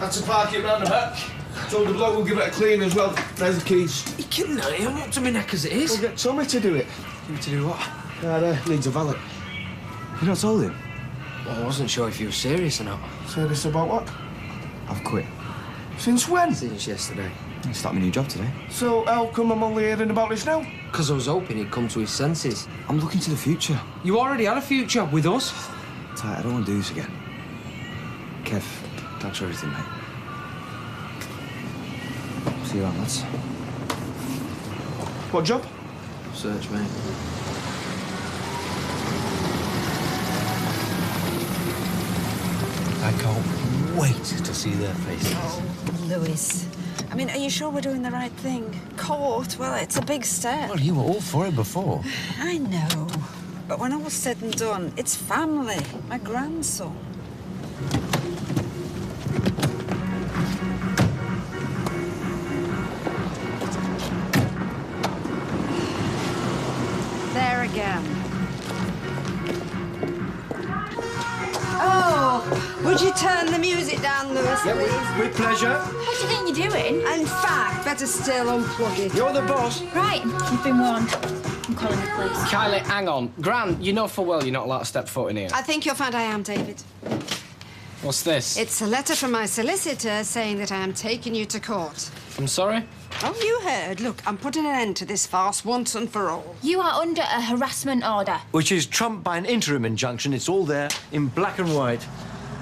Had to park it round the back. Told the bloke we'll give it a clean as well. There's the keys. You kidding? I'm up to my neck as it is. We'll get Tommy to do it. You to do what? Needs a valet. You not told him? Well, I wasn't sure if you were serious or not. Serious about what? I've quit. Since when? Since yesterday. I started my new job today. So how come I'm only hearing about this now? Because I was hoping he'd come to his senses. I'm looking to the future. You already had a future with us. Ty, I don't want to do this again. Kev, thanks for everything, mate. See you around, lads. What job? Search, mate. I can't wait to see their faces. Oh, Lewis. I mean, are you sure we're doing the right thing? Court, well, it's a big step. Well, you were all for it before. I know. But when all's said and done, it's family. My grandson. There again. Oh, would you turn the music down, Lewis, please? With pleasure. What do you think you're doing? In fact, better still unplug it. You're the boss. Right, you've been warned. I'm calling the police. Kylie, hang on. Gran, you know full well you're not allowed to step foot in here. I think you'll find I am, David. What's this? It's a letter from my solicitor saying that I am taking you to court. I'm sorry? Oh, you heard. Look, I'm putting an end to this farce once and for all. You are under a harassment order. Which is trumped by an interim injunction. It's all there in black and white.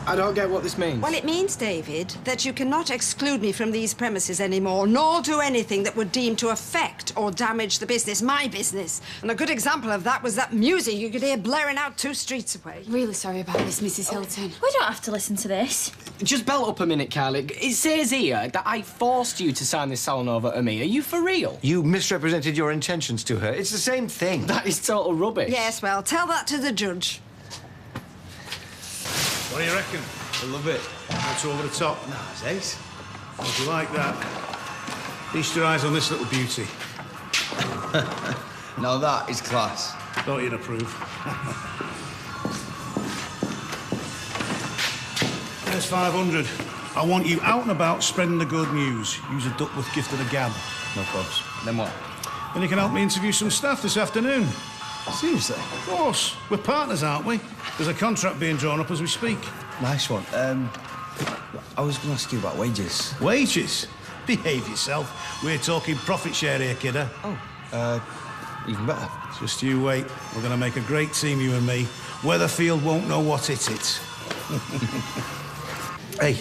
I don't get what this means. Well, it means, David, that you cannot exclude me from these premises anymore, nor do anything that would deem to affect or damage the business, my business. And a good example of that was that music you could hear blaring out 2 streets away. Really sorry about this, Mrs. Hilton. We don't have to listen to this. Just belt up a minute, Kylie. It says here that I forced you to sign this salon over to me. Are you for real? You misrepresented your intentions to her. It's the same thing. That is total rubbish. Yes, well, tell that to the judge. What do you reckon? I love it. That's over the top. Nah, it's ace. How'd you like that? Feast your eyes on this little beauty. Now that is class. Don't you approve? There's 500. I want you out and about spreading the good news. Use a Duckworth gift of the gab. No probs. Then what? Then you can help me interview some staff this afternoon. Seriously? Of course. We're partners, aren't we? There's a contract being drawn up as we speak. Nice one. I was going to ask you about wages. Wages? Behave yourself. We're talking profit share here, kidder. Oh, even better. Just you wait. We're going to make a great team, you and me. Weatherfield won't know what hit it. Hey,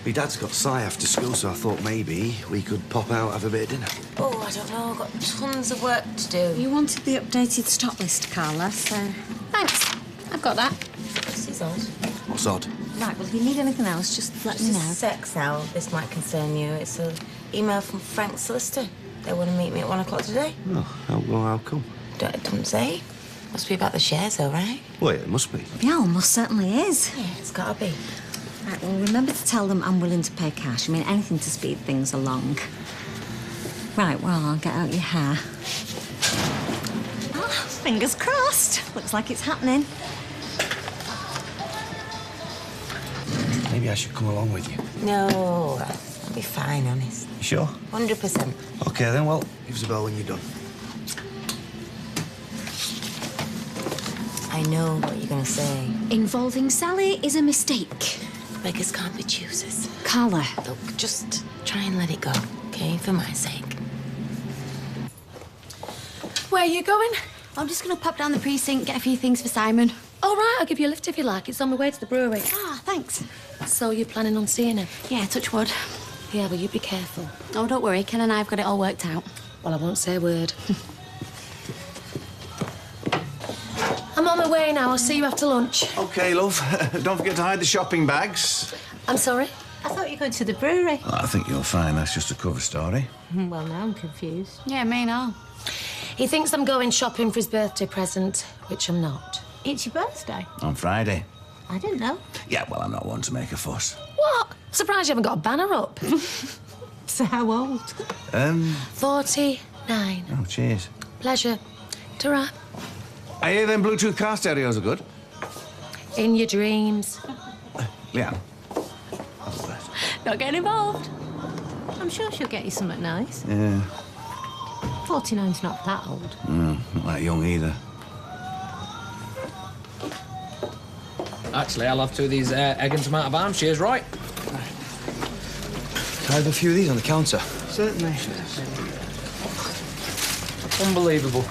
my dad's got Sci after school, so I thought maybe we could pop out, have a bit of dinner. Oh, I don't know. I've got tons of work to do. You wanted the updated stock list, Carla, so... Thanks. I've got that. This is odd. What's odd? Right, well, if you need anything else, just let me know. Sec, Sal. This might concern you. It's an email from Frank's solicitor. They want to meet me at 1 o'clock today. Oh, how come? Don't say. Must be about the shares, though, right? Well, it must be. Yeah, almost certainly is. Yeah, it's got to be. Right, well, remember to tell them I'm willing to pay cash. I mean, anything to speed things along. Right, well, I'll get out your hair. Oh, fingers crossed. Looks like it's happening. Maybe I should come along with you. No, I'll be fine, honest. You sure? 100%. OK, then, well, give us a bell when you're done. I know what you're going to say. Involving Sally is a mistake. Beggars can't be choosers. Carla. Look, just try and let it go, OK? For my sake. Where are you going? I'm just going to pop down the precinct, get a few things for Simon. All right, I'll give you a lift if you like. It's on my way to the brewery. Ah, thanks. So you're planning on seeing him? Yeah, touch wood. Yeah, well, you be careful. Oh, don't worry. Ken and I have got it all worked out. Well, I won't say a word. I'm on my way now. I'll see you after lunch. OK, love. Don't forget to hide the shopping bags. I'm sorry? I thought you were going to the brewery. Oh, I think you'll find that's just a cover story. Well, now I'm confused. Yeah, me now. He thinks I'm going shopping for his birthday present, which I'm not. It's your birthday. On Friday. I didn't know. Yeah, well, I'm not one to make a fuss. What? Surprised you haven't got a banner up. So how old? 49. Oh, cheers. Pleasure. Ta-ra. I hear them Bluetooth car stereos are good. In your dreams. Leanne. Not getting involved. I'm sure she'll get you something nice. Yeah. 49's not that old. Not that young either. Actually, I'll have two of these egg and tomato armchairs, right? Can I have a few of these on the counter? Certainly. Unbelievable.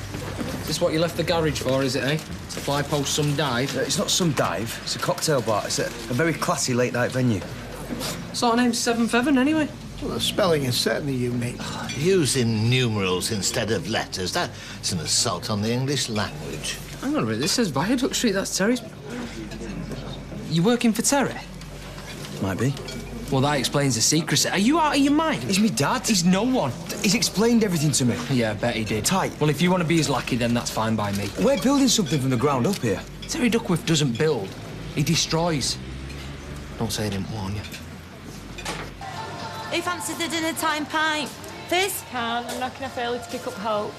Is this what you left the garage for, is it, eh? To fly post some dive? It's not some dive. It's a cocktail bar. It's a very classy late-night venue. Sort of name's Seventh Heaven, anyway. Well, the spelling is certainly unique. Using numerals instead of letters, that's an assault on the English language. Hang on a minute, this says Viaduct Street, that's Terry's. You working for Terry? Might be. Well, that explains the secrecy. Are you out of your mind? He's me dad. He's no one. He's explained everything to me. Yeah, I bet he did. Tight. Well, if you want to be his lackey, then that's fine by me. We're building something from the ground up here. Terry Duckworth doesn't build. He destroys. Don't say I didn't warn you. Who fancies the dinner time pint? Fizz? Can't. I'm knocking off early to pick up Hope.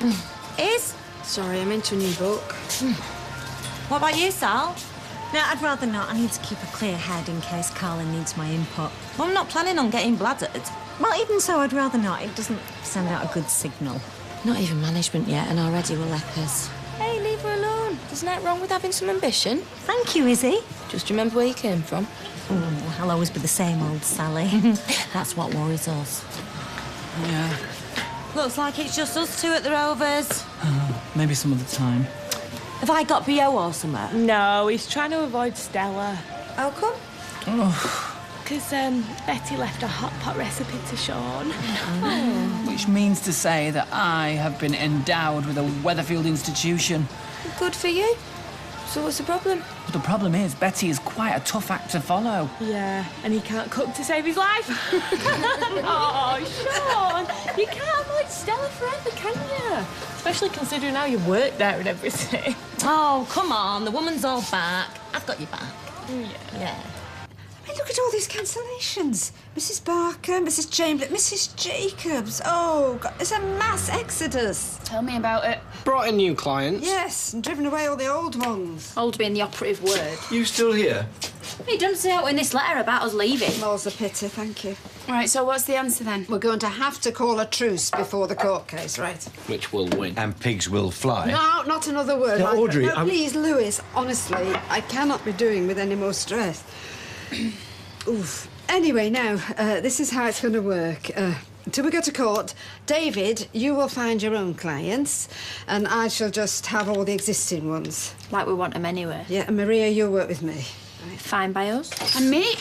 Is? Sorry, I'm into a new book. What about you, Sal? No, I'd rather not. I need to keep a clear head in case Carlin needs my input. Well, I'm not planning on getting bladdered. Well, even so, I'd rather not. It doesn't send out a good signal. Not even management yet, and already we're lepers. Hey, leave her alone. There's nothing wrong with having some ambition. Thank you, Izzy. Just remember where you came from. Oh, I'll always be the same old Sally. That's what worries us. Yeah. Looks like it's just us two at the Rovers. Maybe some other time. Have I got BO or something? No, he's trying to avoid Stella. How come? Because Betty left a hot pot recipe to Sean. Which means to say that I have been endowed with a Weatherfield institution. Good for you. So what's the problem? But the problem is, Betty is quite a tough act to follow. Yeah, and he can't cook to save his life. Oh, Sean, you can't avoid Stella forever, can you? Especially considering how you work there and everything. Oh, come on, the woman's all back. I've got your back. Yeah. I mean, look at all these cancellations. Mrs. Barker, Mrs. Chamberlain, Mrs. Jacobs. Oh, God, it's a mass exodus. Tell me about it. Brought in new clients. Yes, and driven away all the old ones. Old being the operative word. You still here? He doesn't say out in this letter about us leaving. More's a pity, thank you. Right, so what's the answer then? We're going to have to call a truce before the court case, right? Which will win. And pigs will fly. No, not another word. Now, Michael. Audrey, No, please, Lewis, honestly, I cannot be doing with any more stress. Oof. Anyway, now, this is how it's going to work. Until we go to court, David, you will find your own clients, and I shall just have all the existing ones. Like we want them anyway. Yeah, and Maria, you'll work with me. Right. Fine by us. And me?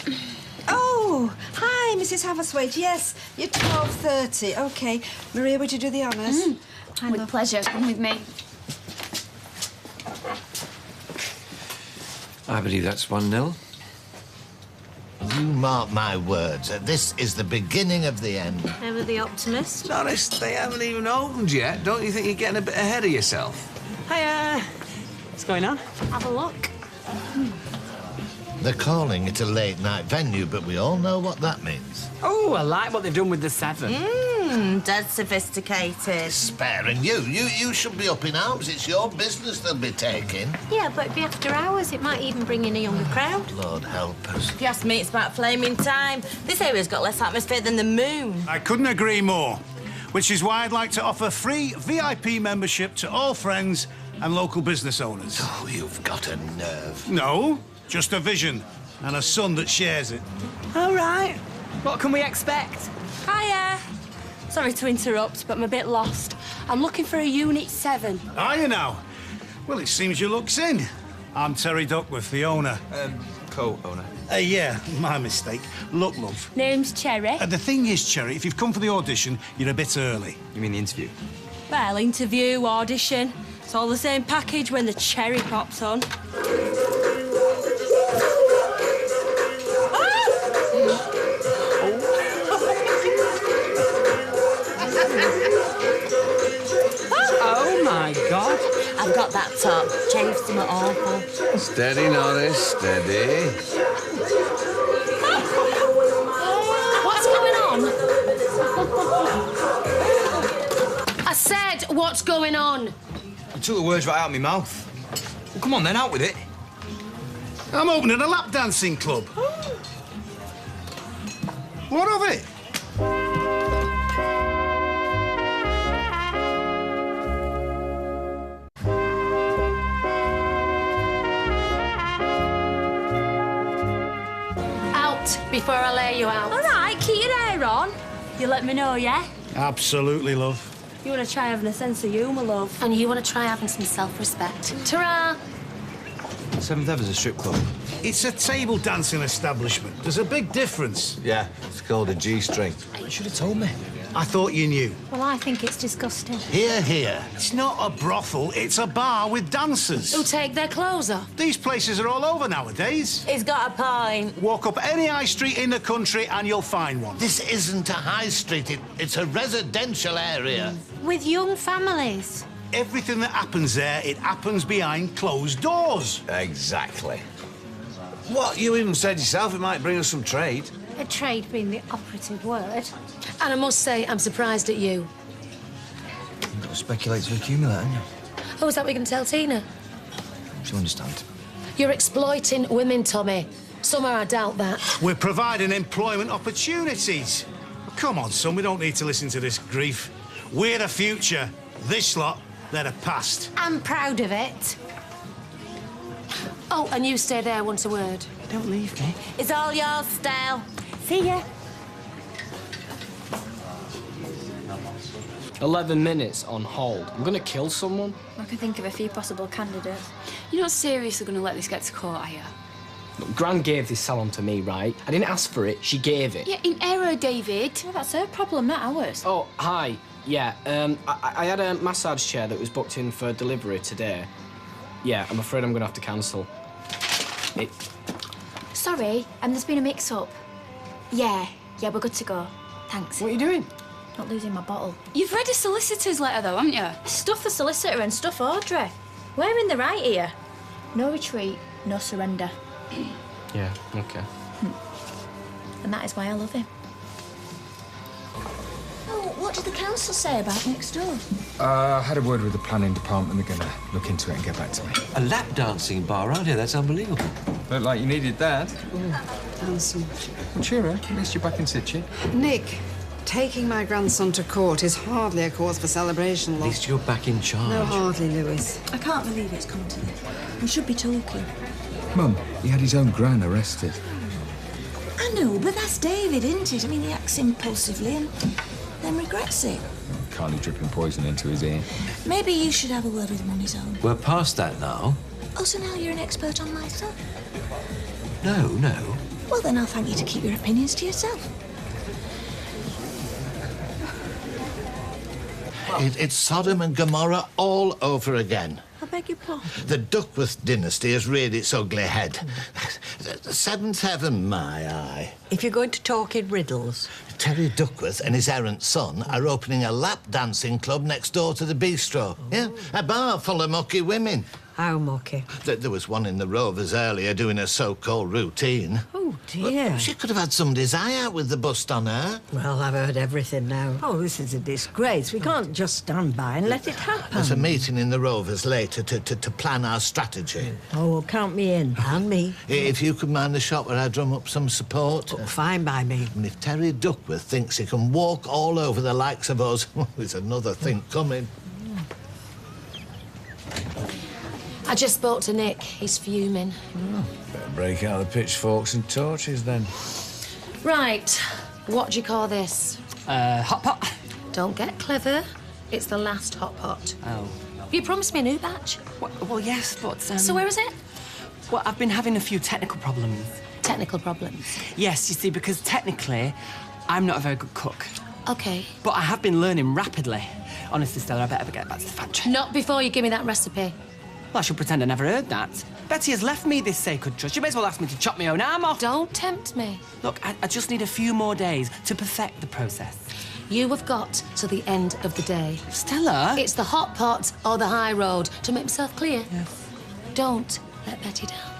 Oh, hi, Mrs. Haverswaite. Yes, you're 12:30. OK. Maria, would you do the honours? With pleasure. Come with me. I believe that's 1-0. You mark my words. This is the beginning of the end. Ever the optimist? To be honest, they haven't even opened yet. Don't you think you're getting a bit ahead of yourself? Hiya. What's going on? Have a look. They're calling it a late-night venue, but we all know what that means. Oh, I like what they've done with the 7. Dead sophisticated. Sparing you. You should be up in arms. It's your business they'll be taking. Yeah, but it'd be after hours. It might even bring in a younger crowd. Lord help us. If you ask me, it's about flaming time. This area's got less atmosphere than the moon. I couldn't agree more. Which is why I'd like to offer free VIP membership to all friends and local business owners. Oh, you've got a nerve. No, just a vision and a son that shares it. All right. What can we expect? Hiya. Sorry to interrupt, but I'm a bit lost. I'm looking for a Unit 7. Are you now? Well, it seems your luck's in. I'm Terry Duckworth, the owner. Co-owner. Yeah, my mistake. Look, love. Name's Cherry. The thing is, Cherry, if you've come for the audition, you're a bit early. You mean the interview? Well, interview, audition. It's all the same package when the cherry pops on. Oh, my God. I've got that top. Chafed him at awful. Steady, Norris, steady. What's going on? I said, what's going on? You took the words right out of my mouth. Well, come on then, out with it. I'm opening a lap dancing club. What of it? Out before I lay you out. All right, keep your hair on. You let me know, yeah? Absolutely, love. You want to try having a sense of humour, love. And you want to try having some self-respect. Ta-ra! Seventh Ever's a strip club. It's a table dancing establishment. There's a big difference. Yeah, it's called a G-string. You should have told me. I thought you knew. Well, I think it's disgusting. Here, here. It's not a brothel, it's a bar with dancers. Who take their clothes off? These places are all over nowadays. He's got a point. Walk up any high street in the country and you'll find one. This isn't a high street. It's a residential area. With young families. Everything that happens there, it happens behind closed doors. Exactly. What, you even said yourself it might bring us some trade. A trade being the operative word. And I must say, I'm surprised at you. You've got to speculate to accumulate, haven't you? Oh, is that what you're going to tell Tina? She'll understand. You're exploiting women, Tommy. Somehow I doubt that. We're providing employment opportunities. Come on, son, we don't need to listen to this grief. We're the future. This lot, they're the past. I'm proud of it. Oh, and you stay there once a word. Don't leave me. It's all yours, Stell. See ya. 11 minutes on hold. I'm gonna kill someone. I can think of a few possible candidates. You're not seriously going to let this get to court, are you? Look, Gran gave this salon to me, right? I didn't ask for it, she gave it. Yeah, in error, David. Well, that's her problem, not ours. Oh, hi. Yeah, I had a massage chair that was booked in for delivery today. Yeah, I'm afraid I'm gonna have to cancel. Sorry, there's been a mix-up. Yeah, we're good to go. Thanks. What are you doing? Not losing my bottle. You've read a solicitor's letter, though, haven't you? Stuff the solicitor and stuff Audrey. We're in the right here. No retreat, no surrender. Yeah, okay. And that is why I love him. Oh, what did the council say about next door? I had a word with the planning department. They're going to look into it and get back to me. A lap dancing bar, aren't you? That's unbelievable. Looked like you needed that. Handsome. Well, cheer her. At least you're back in situ. Nick, taking my grandson to court is hardly a cause for celebration, At love. least you're back in charge. No, hardly, Lewis. I can't believe it's come to this. We should be talking. Mum, he had his own gran arrested. I know, but that's David, isn't it? I mean, he acts impulsively and then regrets it. Carly dripping poison into his ear. Maybe you should have a word with him on his own. We're past that now. Oh, so now you're an expert on my son? No. Well, then I'll thank you to keep your opinions to yourself. It's Sodom and Gomorrah all over again. I beg your pardon? The Duckworth dynasty has reared its ugly head. Seventh heaven, my eye. If you're going to talk in riddles. Terry Duckworth and his errant son are opening a lap dancing club next door to the bistro. Yeah, a bar full of mucky women. How mucky? There was one in the Rovers earlier doing a so-called routine. Oh, dear. Well, she could have had somebody's eye out with the bust on her. Well, I've heard everything now. Oh, this is a disgrace. We can't just stand by and let it happen. There's a meeting in the Rovers later to plan our strategy. Oh, well, count me in. And me. If you could mind the shop where I drum up some support. Oh, fine by me. And if Terry Duckworth thinks he can walk all over the likes of us, there's another thing coming. I just spoke to Nick. He's fuming. Better break out the pitchforks and torches then. Right. What do you call this? Hot pot. Don't get clever. It's the last hot pot. Oh. You promised me a new batch. Well, yes, but... So where is it? Well, I've been having a few technical problems. Technical problems? Yes, you see, because technically, I'm not a very good cook. OK. But I have been learning rapidly. Honestly, Stella, I better get back to the factory. Not before you give me that recipe. Well, I should pretend I never heard that. Betty has left me this sacred trust. You may as well ask me to chop my own arm off. Don't tempt me. Look, I just need a few more days to perfect the process. You have got to the end of the day. Stella? It's the hot pot or the high road. To make myself clear, yes. Don't let Betty down.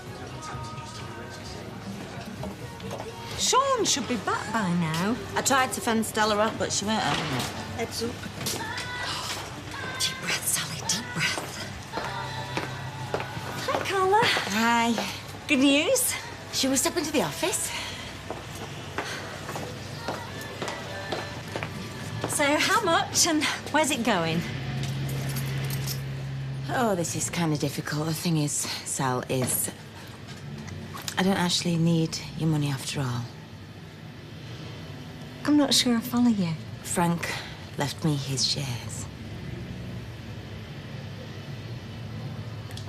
Sean should be back by now. I tried to fend Stella up, but she weren't having it. Heads up. Deep breath, Sally, deep breath. Hi, Carla. Hi. Good news? Shall we step into the office? So, how much and where's it going? Oh, this is kind of difficult. The thing is, Sal, is I don't actually need your money after all. I'm not sure I follow you. Frank left me his shares.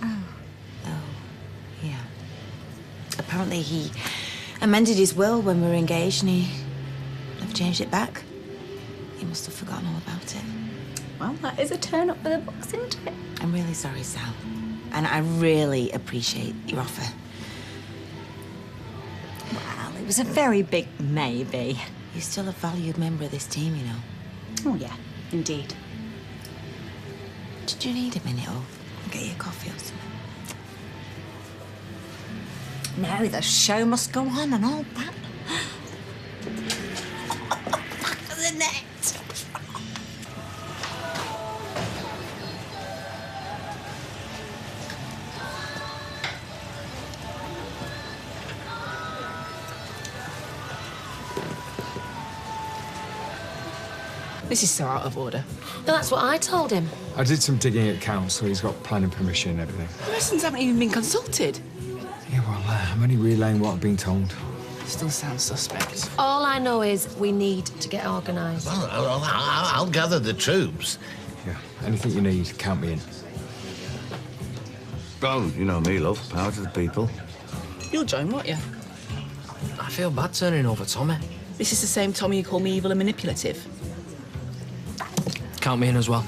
Oh. Oh, yeah. Apparently he amended his will when we were engaged and he never changed it back. He must have forgotten all about it. Well, that is a turn up for the books, isn't it? I'm really sorry, Sal. And I really appreciate your offer. Well, it was a very big maybe. You're still a valued member of this team, you know. Oh, yeah, indeed. Did you need a minute or I'll get you a coffee or something? No, the show must go on and all that. Back of the net. This is so out of order. No, that's what I told him. I did some digging at council. He's got planning permission and everything. The residents haven't even been consulted. Yeah, well, I'm only relaying what I've been told. Still sounds suspect. All I know is we need to get organised. Well, I'll gather the troops. Yeah, anything you need, count me in. Oh, you know me, love. Power to the people. You'll join, won't you? I feel bad turning over Tommy. This is the same Tommy you call me evil and manipulative. Count me in as well.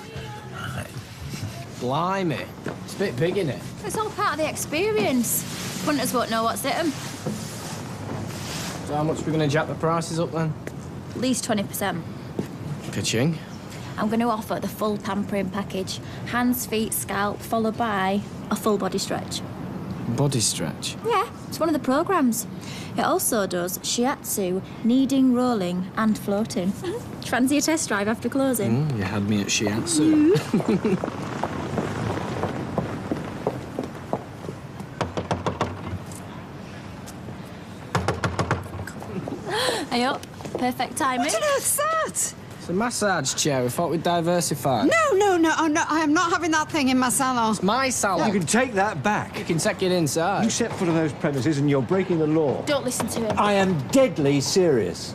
Blimey. It's a bit big, innit? It's all part of the experience. Punters won't know what's it 'em. So how much are we going to jack the prices up then? At least 20%. Ka-ching. I'm going to offer the full pampering package. Hands, feet, scalp, followed by a full body stretch. Body stretch? Yeah, it's one of the programmes. It also does shiatsu, kneading, rolling and floating. Fancy a test drive after closing? You had me at shiatsu. Hey up. Perfect timing. What on earth's that? It's a massage chair. We thought we'd diversify. No, I am not having that thing in my salon. It's my salon. You can take that back. You can take it inside. You set foot on those premises and you're breaking the law. Don't listen to him. I am deadly serious.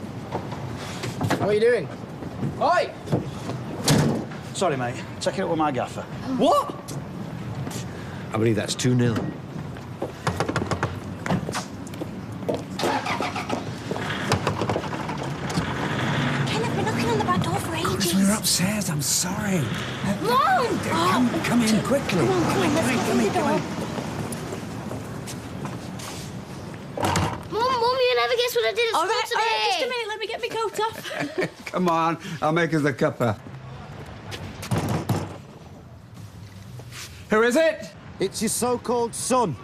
How are you doing? Oi! Sorry, mate. Take it up with my gaffer. What? I believe that's 2-0. We're upstairs, I'm sorry. Mom! Come in quickly. Come on, let's come in. Mum, you never guess what I did at All school right, today. just a minute, let me get my coat off. Come on, I'll make us a cuppa. Who is it? It's your so-called son.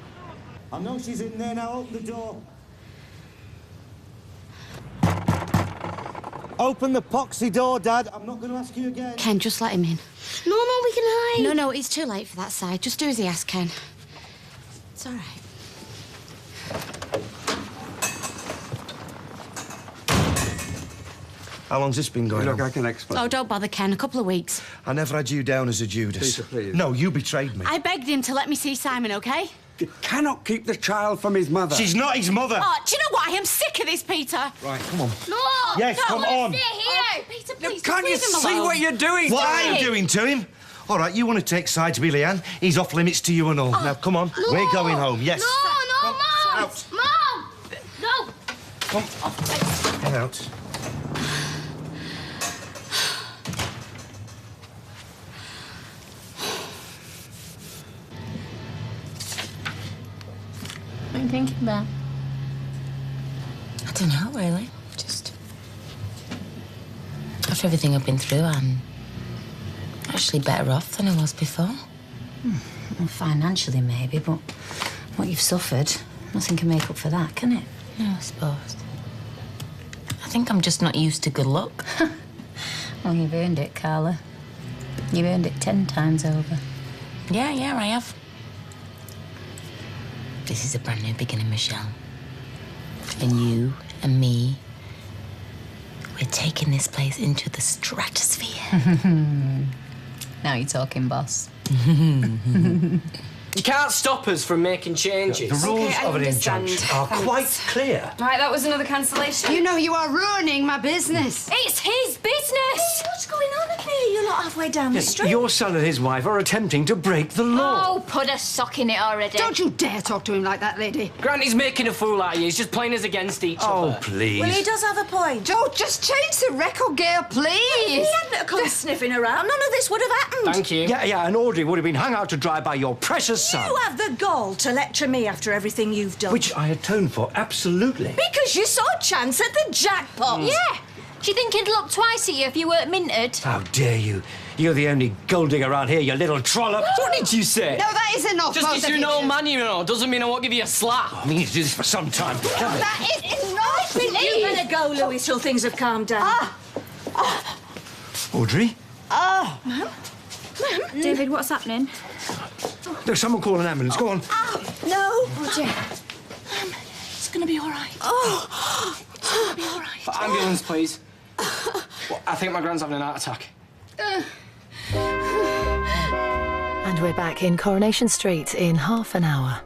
I know she's in there now. Open the door. Open the poxy door, Dad. I'm not going to ask you again. Ken, just let him in. No, we can hide. No, it's too late for that side. Just do as he asks, Ken. It's all right. How long's this been going Look, on? I can explain. Oh, don't bother, Ken. A couple of weeks. I never had you down as a Judas. Peter, please. No, you betrayed me. I begged him to let me see Simon, OK? You cannot keep the child from his mother. She's not his mother. Oh, do you know what? I am sick of this, Peter. Right, come on. No! Yes, no, come I on. Stay here. Peter, please, Can't you just leave him see alone. what you're doing? What to are him? you doing to him? All right, you want to take sides with Leanne? He's off limits to you and all. Now, come on. No. We're going home, yes. No, Mom! Out. Mom! No! Come. Get out. What are you thinking about? I don't know, really. Just... After everything I've been through, I'm actually better off than I was before. Well, financially, maybe, but what you've suffered, nothing can make up for that, can it? No, I suppose. I think I'm just not used to good luck. Well, you've earned it, Carla. You've earned it 10 times over. Yeah, I have. This is a brand new beginning, Michelle. And you and me, We're taking this place into the stratosphere. Now you're talking, boss. You can't stop us from making changes. The rules of an injunction are quite clear. Right, that was another cancellation. You know you are ruining my business. It's his business! What's going on up here? You're not halfway down the Yes, street. your son and his wife are attempting to break the law. Oh, put a sock in it already. Don't you dare talk to him like that, lady. Granny's making a fool out of you. He's just playing us against each other. Oh, please. Well, he does have a point. Don't just change the record, Gail, please. He hadn't come sniffing around. None of this would have happened. Thank you. Yeah, and Audrey would have been hung out to dry by your precious son. You have the gall to lecture me after everything you've done. Which I atone for, absolutely. Because you saw a chance at the jackpot. Yeah. Do you think he'd look twice at you if you weren't minted? How dare you? You're the only gold digger around here, you little trollop. What did you say? No, that is enough. Just because you're an old man, you know, doesn't mean I won't give you a slap. I need to do this for some time. Come on. That is enough. You better go, Louis, till things have calmed down. Audrey? Ma'am? David, what's happening? There's someone call an ambulance. Go on. No. Roger. It's going to be all right. Oh. It's going to be all right. Ambulance, please. Well, I think my grand's having an heart attack. And we're back in Coronation Street in half an hour.